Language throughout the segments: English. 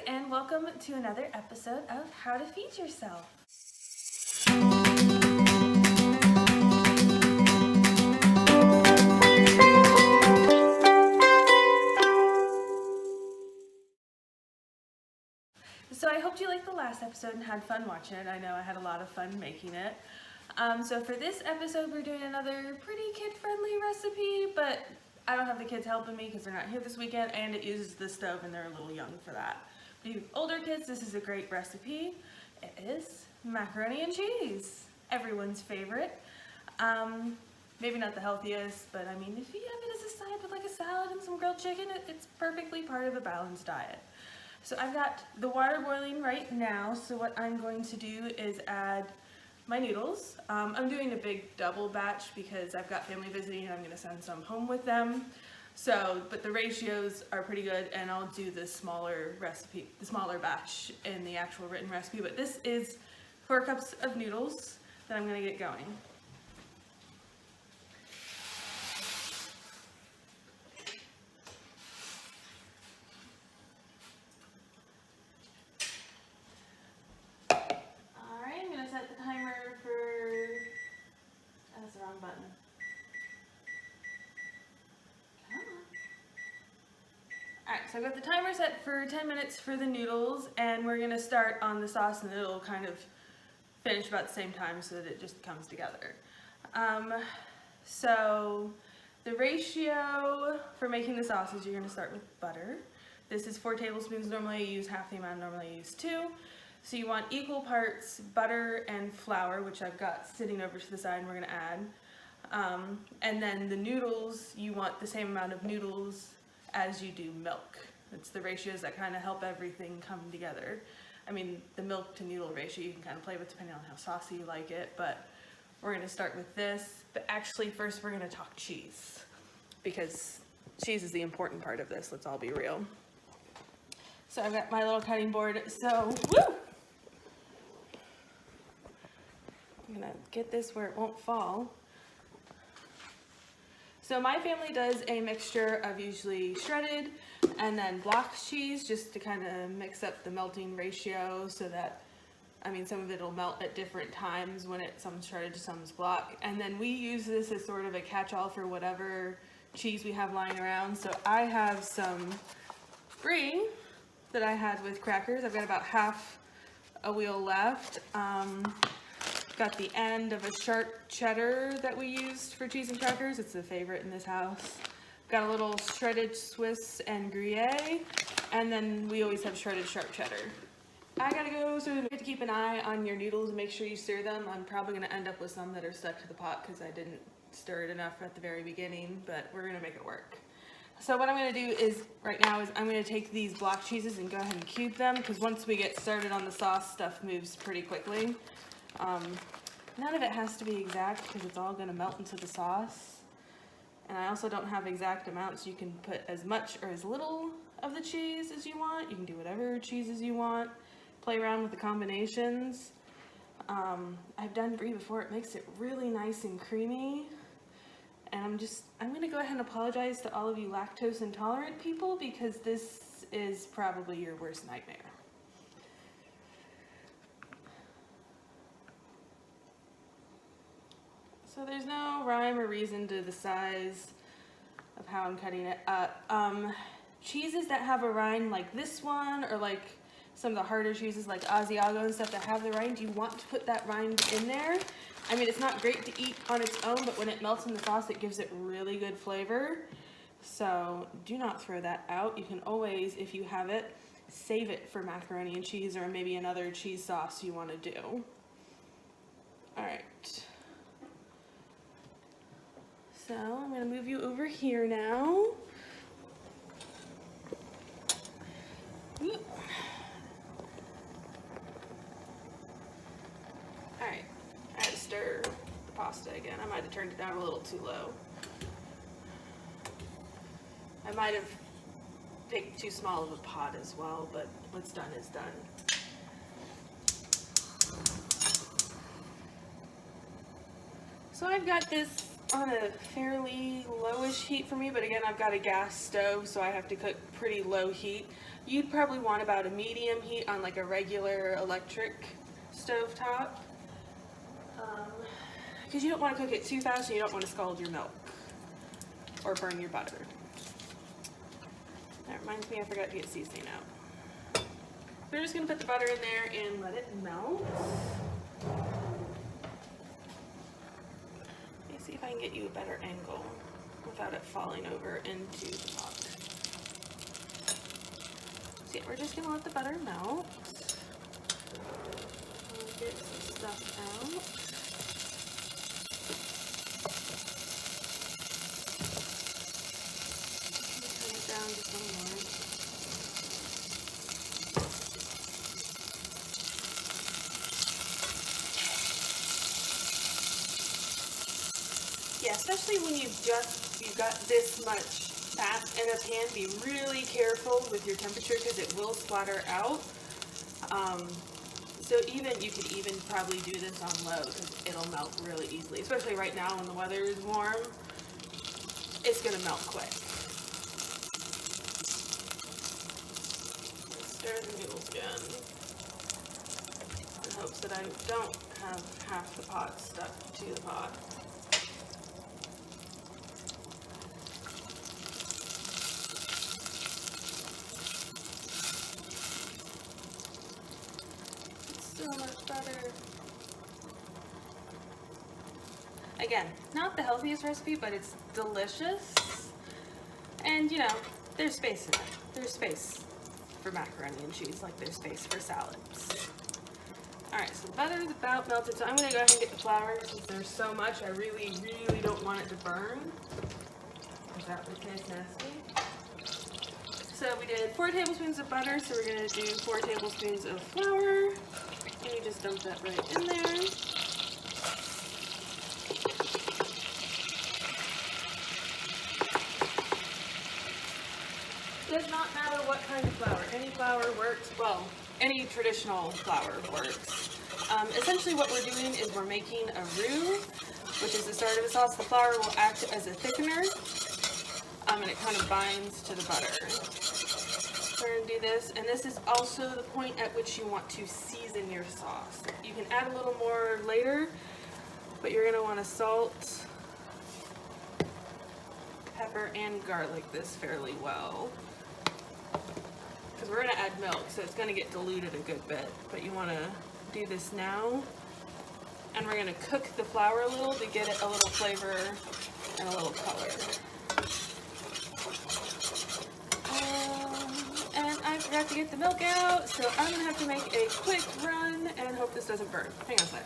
and welcome to another episode of How to Feed Yourself. So I hoped you liked the last episode and had fun watching it. I know I had a lot of fun making it. So for this episode, we're doing another pretty kid-friendly recipe, but I don't have the kids helping me because they're not here this weekend, and it uses the stove and they're a little young for that. But you older kids, this is a great recipe. It is macaroni and cheese, everyone's favorite. Maybe not the healthiest, but I mean, if you have it as a side with like a salad and some grilled chicken, it's perfectly part of a balanced diet. So I've got the water boiling right now, so what I'm going to do is add my noodles. I'm doing a big double batch because I've got family visiting and I'm going to send some home with them. So, but the ratios are pretty good, and I'll do the smaller recipe, the smaller batch in the actual written recipe. But this is 4 cups of noodles that I'm going to get going. Alright, I'm going to set the timer for, that's the wrong button. Alright, so I've got the timer set for 10 minutes for the noodles, and we're going to start on the sauce, and it'll kind of finish about the same time so that it just comes together. So the ratio for making the sauce is you're going to start with butter. This is 4 tablespoons. Normally I use half the amount, normally I use 2. So you want equal parts butter and flour, which I've got sitting over to the side and we're going to add. And then the noodles, you want the same amount of noodles as you do milk. It's the ratios that kind of help everything come together. I mean, the milk to noodle ratio you can kind of play with depending on how saucy you like it, but we're going to start with this. But actually first we're going to talk cheese, because cheese is the important part of this, let's all be real. So I've got my little cutting board, so woo! I'm going to get this where it won't fall. So my family does a mixture of usually shredded and then block cheese, just to kind of mix up the melting ratio so that, I mean, some of it will melt at different times when some's shredded, some's block. And then we use this as sort of a catch-all for whatever cheese we have lying around. So I have some brie that I had with crackers. I've got about half a wheel left. Got the end of a sharp cheddar that we used for cheese and crackers. It's a favorite in this house. Got a little shredded Swiss and Gruyere, and then we always have shredded sharp cheddar. I gotta go, so you have to keep an eye on your noodles and make sure you stir them. I'm probably gonna end up with some that are stuck to the pot because I didn't stir it enough at the very beginning, but we're gonna make it work. So what I'm gonna do is, right now, is I'm gonna take these block cheeses and go ahead and cube them, because once we get started on the sauce, stuff moves pretty quickly. None of it has to be exact because it's all going to melt into the sauce. And I also don't have exact amounts. You can put as much or as little of the cheese as you want. You can do whatever cheeses you want. Play around with the combinations. I've done brie before. It makes it really nice and creamy. And I'm going to go ahead and apologize to all of you lactose intolerant people, because this is probably your worst nightmare. So there's no rhyme or reason to the size of how I'm cutting it up. Cheeses that have a rind like this one, or like some of the harder cheeses like Asiago and stuff that have the rind, you want to put that rind in there. I mean, it's not great to eat on its own, but when it melts in the sauce, it gives it really good flavor. So do not throw that out. You can always, if you have it, save it for macaroni and cheese, or maybe another cheese sauce you want to do. All right. So I'm going to move you over here now. Alright, I had to stir the pasta again. I might have turned it down a little too low. I might have picked too small of a pot as well, but what's done is done. So I've got this on a fairly lowish heat for me, but again, I've got a gas stove, so I have to cook pretty low heat. You'd probably want about a medium heat on like a regular electric stove top, because you don't want to cook it too fast and you don't want to scald your milk or burn your butter. That reminds me, I forgot to get seasoning out. We're just going to put the butter in there and let it melt. Let me see if I can get you a better angle without it falling over into the pot. So yeah, we're just going to let the butter melt. Get some stuff out. Turn it down just a little more. Yeah, especially when you've got this much fat in a pan, be really careful with your temperature because it will splatter out. So you could even probably do this on low because it'll melt really easily, especially right now when the weather is warm. It's gonna melt quick. Stir the noodles again in hopes that I don't have half the pot stuck to the pot. So much butter. Again, not the healthiest recipe, but it's delicious. And you know, there's space in it. There's space for macaroni and cheese, like there's space for salads. Alright, so the butter is about melted, so I'm going to go ahead and get the flour since there's so much. I really, really don't want it to burn, because that would taste nasty. So we did 4 tablespoons of butter, so we're going to do 4 tablespoons of flour. And you just dump that right in there. Does not matter what kind of flour. Any flour works. Well, any traditional flour works. Essentially what we're doing is we're making a roux, which is the start of a sauce. The flour will act as a thickener, and it kind of binds to the butter. We're going to do this, and this is also the point at which you want to season your sauce. You can add a little more later, but you're going to want to salt, pepper, and garlic this fairly well. Because we're going to add milk, so it's going to get diluted a good bit, but you want to do this now. And we're going to cook the flour a little to get it a little flavor and a little color. And I forgot to get the milk out, so I'm going to have to make a quick run and hope this doesn't burn. Hang on a sec.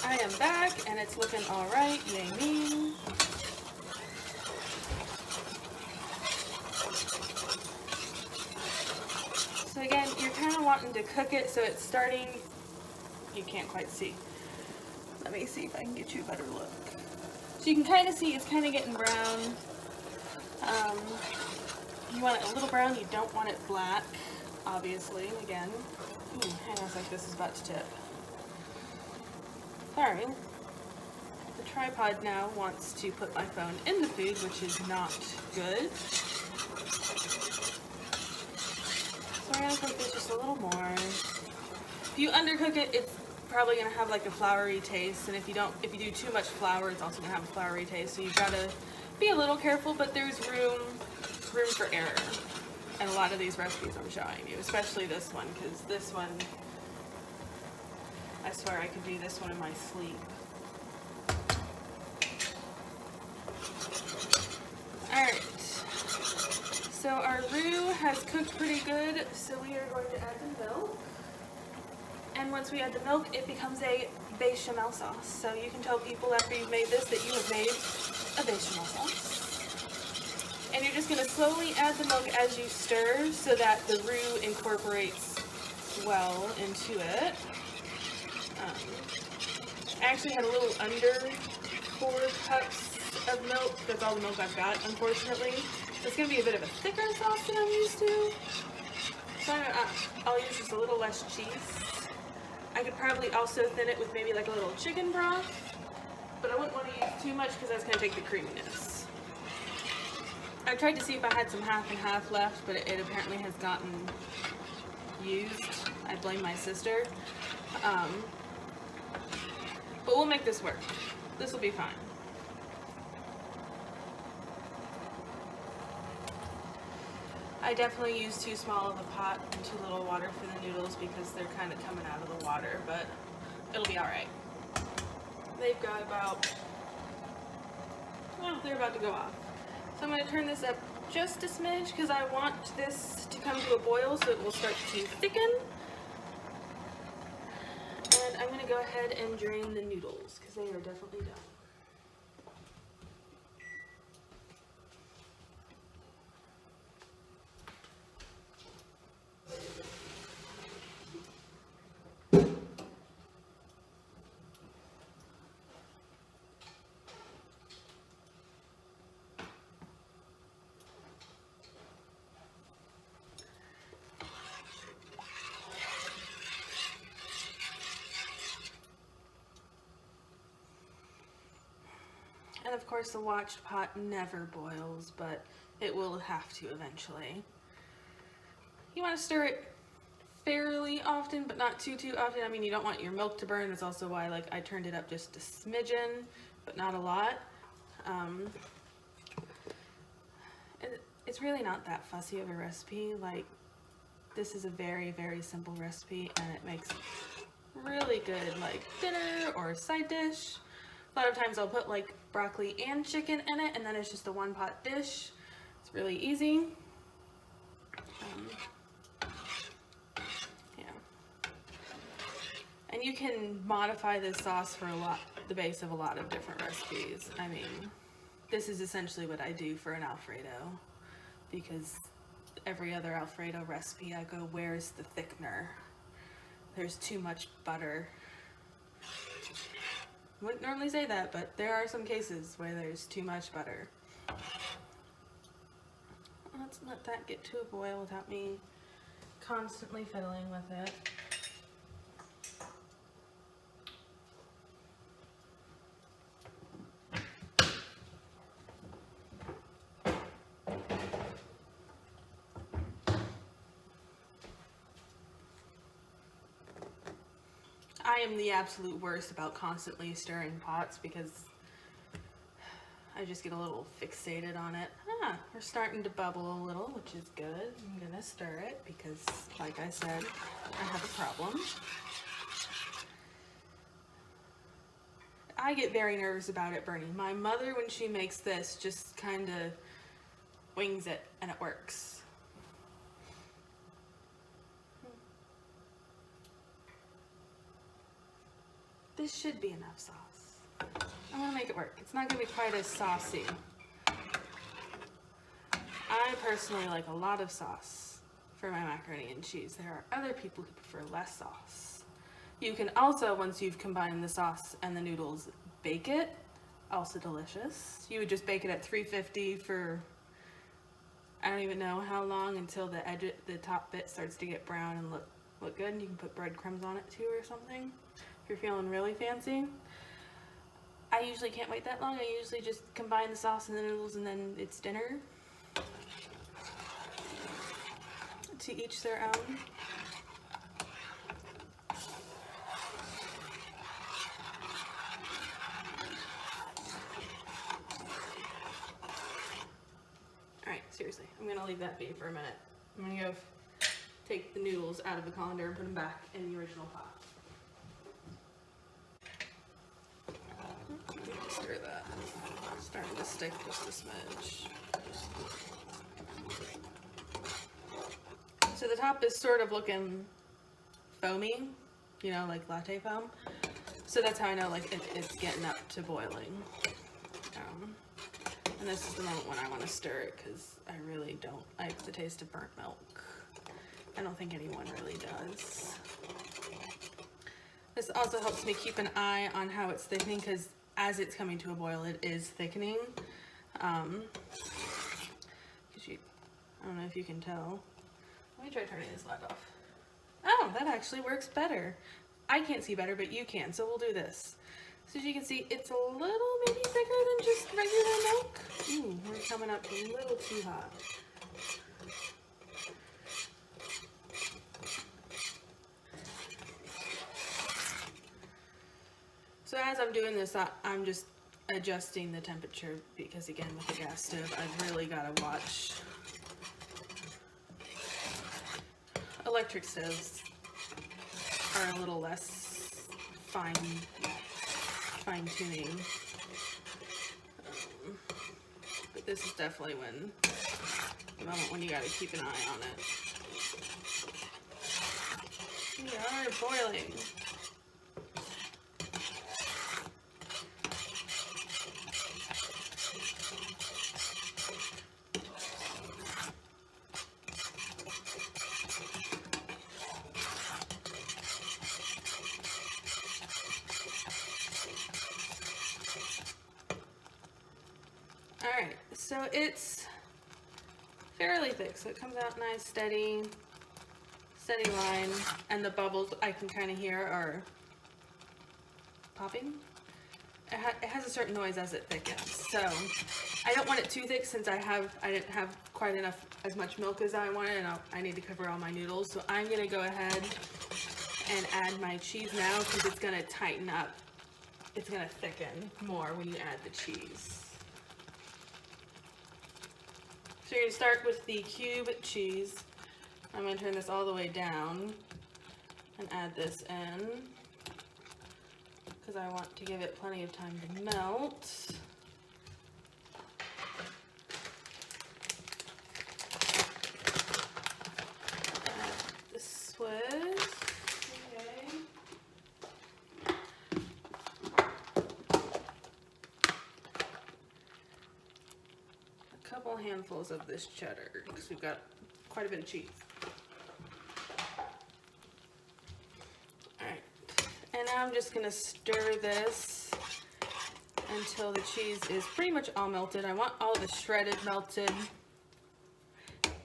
I am back, and it's looking all right. Yay me. So again, you're kind of wanting to cook it so it's starting, you can't quite see. Let me see if I can get you a better look. So you can kind of see it's kind of getting brown. You want it a little brown, you don't want it black, obviously, again. Hang on a sec, this is about to tip. Sorry. The tripod now wants to put my phone in the food, which is not good. So we're going to cook this just a little more. If you undercook it, it's probably going to have like a floury taste, and if you do too much flour, it's also going to have a floury taste. So you've got to be a little careful, but there's room for error in a lot of these recipes I'm showing you, especially this one, because this one, I swear I could do this one in my sleep. Alright, so our roux has cooked pretty good, so we are going to add the milk. And once we add the milk, it becomes a bechamel sauce. So you can tell people after you've made this that you have made a bechamel sauce. And you're just going to slowly add the milk as you stir so that the roux incorporates well into it. I actually had a little under 4 cups of milk. That's all the milk I've got, unfortunately. It's going to be a bit of a thicker sauce than I'm used to. So I'll use just a little less cheese. I could probably also thin it with maybe like a little chicken broth, but I wouldn't want to use too much because that's going to take the creaminess. I tried to see if I had some half and half left, but it apparently has gotten used. I blame my sister. But we'll make this work. This will be fine. I definitely use too small of a pot and too little water for the noodles because they're kind of coming out of the water, but it'll be alright. They've got about, well, they're about to go off. So I'm going to turn this up just a smidge because I want this to come to a boil so it will start to thicken. And I'm going to go ahead and drain the noodles because they are definitely done. And of course the watched pot never boils, but it will have to eventually. You want to stir it fairly often, but not too often. I mean, you don't want your milk to burn. That's also why I turned it up just a smidgen, but not a lot. It's really not that fussy of a recipe. Like, this is a very, very simple recipe, and it makes really good like dinner or side dish. A lot of times I'll put like broccoli and chicken in it, and then it's just a one pot dish. It's really easy. Yeah. And you can modify this sauce for the base of a lot of different recipes. I mean, this is essentially what I do for an Alfredo, because every other Alfredo recipe I go, where's the thickener? There's too much butter. Wouldn't normally say that, but there are some cases where there's too much butter. Let's let that get to a boil without me constantly fiddling with it. I am the absolute worst about constantly stirring pots because I just get a little fixated on it. We're starting to bubble a little, which is good. I'm gonna stir it because, like I said, I have a problem. I get very nervous about it burning. My mother, when she makes this, just kind of wings it and it works. This should be enough sauce. I want to make it work. It's not going to be quite as saucy. I personally like a lot of sauce for my macaroni and cheese. There are other people who prefer less sauce. You can also, once you've combined the sauce and the noodles, bake it. Also delicious. You would just bake it at 350 for, I don't even know how long, until the top bit starts to get brown and look good. And you can put breadcrumbs on it too or something if you're feeling really fancy. I usually can't wait that long. I usually just combine the sauce and the noodles and then it's dinner. To each their own. Alright, seriously, I'm gonna leave that be for a minute. I'm gonna go take the noodles out of the colander and put them back in the original pot. Stir that. It's starting to stick just a smidge. So the top is sort of looking foamy, you know, like latte foam. So that's how I know like it's getting up to boiling. And this is the moment when I want to stir it because I really don't like the taste of burnt milk. I don't think anyone really does. This also helps me keep an eye on how it's thickening because as it's coming to a boil, it is thickening. Because I don't know if you can tell. Let me try turning this light off. Oh, that actually works better. I can't see better, but you can, so we'll do this. So as you can see, it's a little maybe thicker than just regular milk. Ooh, we're coming up a little too hot. So as I'm doing this, I'm just adjusting the temperature because again, with the gas stove, I've really got to watch. Electric stoves are a little less fine tuning, but this is definitely the moment when you got to keep an eye on it. We are boiling. Alright, so it's fairly thick, so it comes out nice, steady line, and the bubbles I can kind of hear are popping. It has a certain noise as it thickens, so I don't want it too thick since I didn't have quite enough, as much milk as I wanted, and I need to cover all my noodles, so I'm going to go ahead and add my cheese now because it's going to tighten up. It's going to thicken more when you add the cheese. So you're going to start with the cube cheese. I'm going to turn this all the way down and add this in because I want to give it plenty of time to melt. Add the Swiss. Okay. A couple handfuls of this cheddar because we've got quite a bit of cheese. Alright, and now I'm just going to stir this until the cheese is pretty much all melted. I want all the shredded melted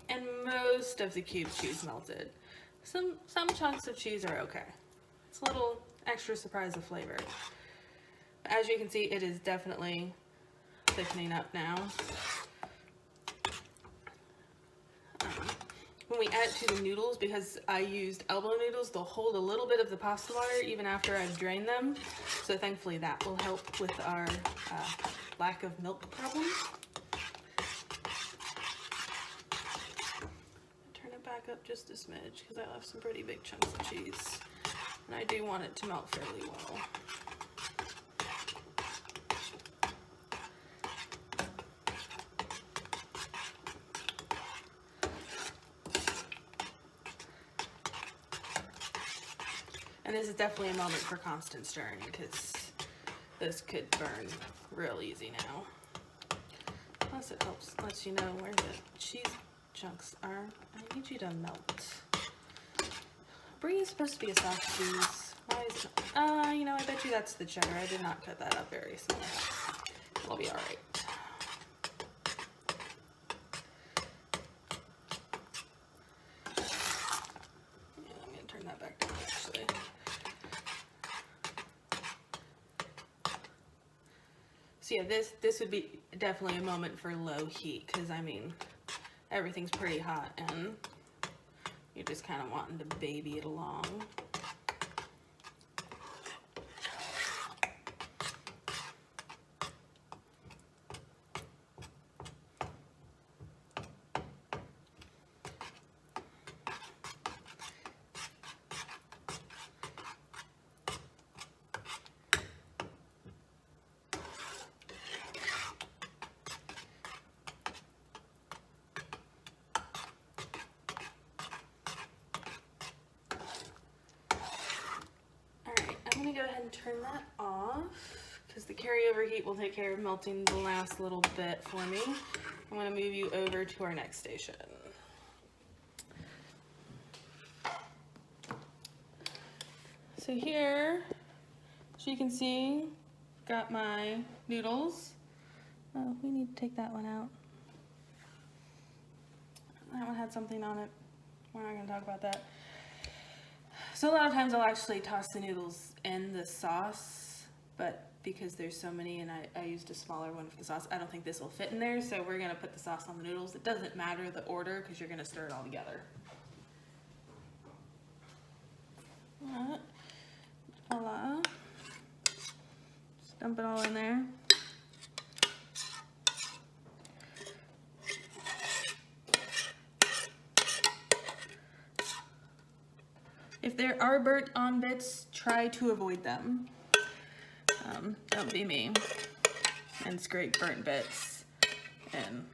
and most of the cube cheese melted. Some chunks of cheese are okay. It's a little extra surprise of flavor. As you can see, it is definitely thickening up now. When we add it to the noodles, because I used elbow noodles, they'll hold a little bit of the pasta water even after I've drained them. So thankfully that will help with our lack of milk problem. Turn it back up just a smidge because I left some pretty big chunks of cheese. And I do want it to melt fairly well. And this is definitely a moment for constant stirring because this could burn real easy now. Plus it lets you know where the cheese chunks are. I need you to melt. Brie is supposed to be a soft cheese. Why is it not? You know, I bet you that's the cheddar. I did not cut that up very small. It'll be alright. Yeah, I'm gonna turn that back down actually. So yeah, this would be definitely a moment for low heat because I mean everything's pretty hot and you're just kind of wanting to baby it along. I'm going to go ahead and turn that off because the carryover heat will take care of melting the last little bit for me. I'm going to move you over to our next station. So here, as you can see, got my noodles. Oh, we need to take that one out. That one had something on it. We're not gonna talk about that. So a lot of times I'll actually toss the noodles in the sauce, but because there's so many and I used a smaller one for the sauce, I don't think this will fit in there, so we're gonna put the sauce on the noodles. It doesn't matter the order because you're gonna stir it all together. Voila. Just dump it all in there. If there are burnt on bits, try to avoid them. Don't be me and scrape burnt bits. And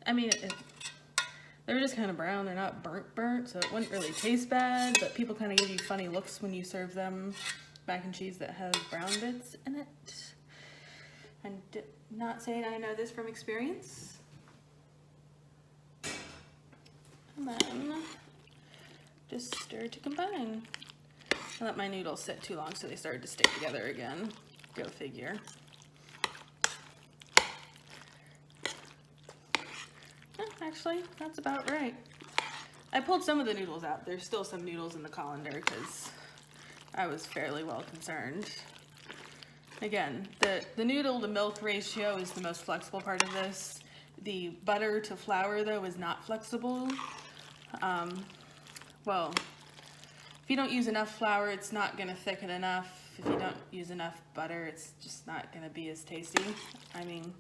I mean, they're just kind of brown. They're not burnt, so it wouldn't really taste bad. But people kind of give you funny looks when you serve them mac and cheese that has brown bits in it. I'm not saying I know this from experience. And then just stir to combine. I let my noodles sit too long so they started to stick together again. Go figure. Actually, that's about right. I pulled some of the noodles out. There's still some noodles in the colander because I was fairly well concerned. Again, the noodle to milk ratio is the most flexible part of this. The butter to flour, though, is not flexible. Well, if you don't use enough flour, it's not going to thicken enough. If you don't use enough butter, it's just not going to be as tasty. I mean,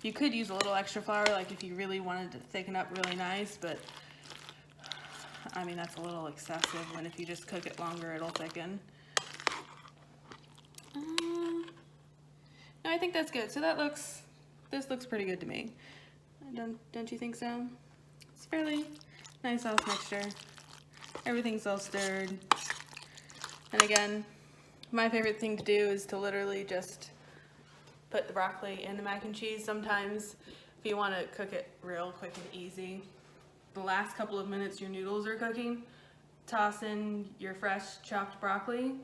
you could use a little extra flour, like if you really wanted to thicken up really nice, but I mean, that's a little excessive when if you just cook it longer, it'll thicken. No, I think that's good. So this looks pretty good to me. Don't you think so? It's fairly nice sauce mixture. Everything's all stirred. And again, my favorite thing to do is to literally just put the broccoli in the mac and cheese. Sometimes if you want to cook it real quick and easy, the last couple of minutes your noodles are cooking, toss in your fresh chopped broccoli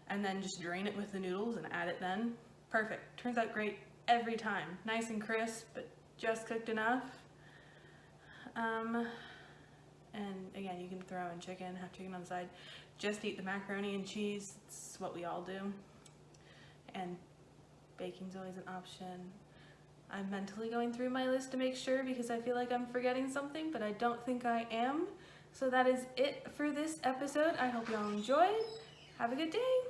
and then just drain it with the noodles and add it then. Perfect. Turns out great every time. Nice and crisp, but just cooked enough. And again, you can throw in chicken, have chicken on the side. Just eat the macaroni and cheese. It's what we all do. And baking's always an option. I'm mentally going through my list to make sure because I feel like I'm forgetting something, but I don't think I am. So that is it for this episode. I hope y'all enjoyed. Have a good day.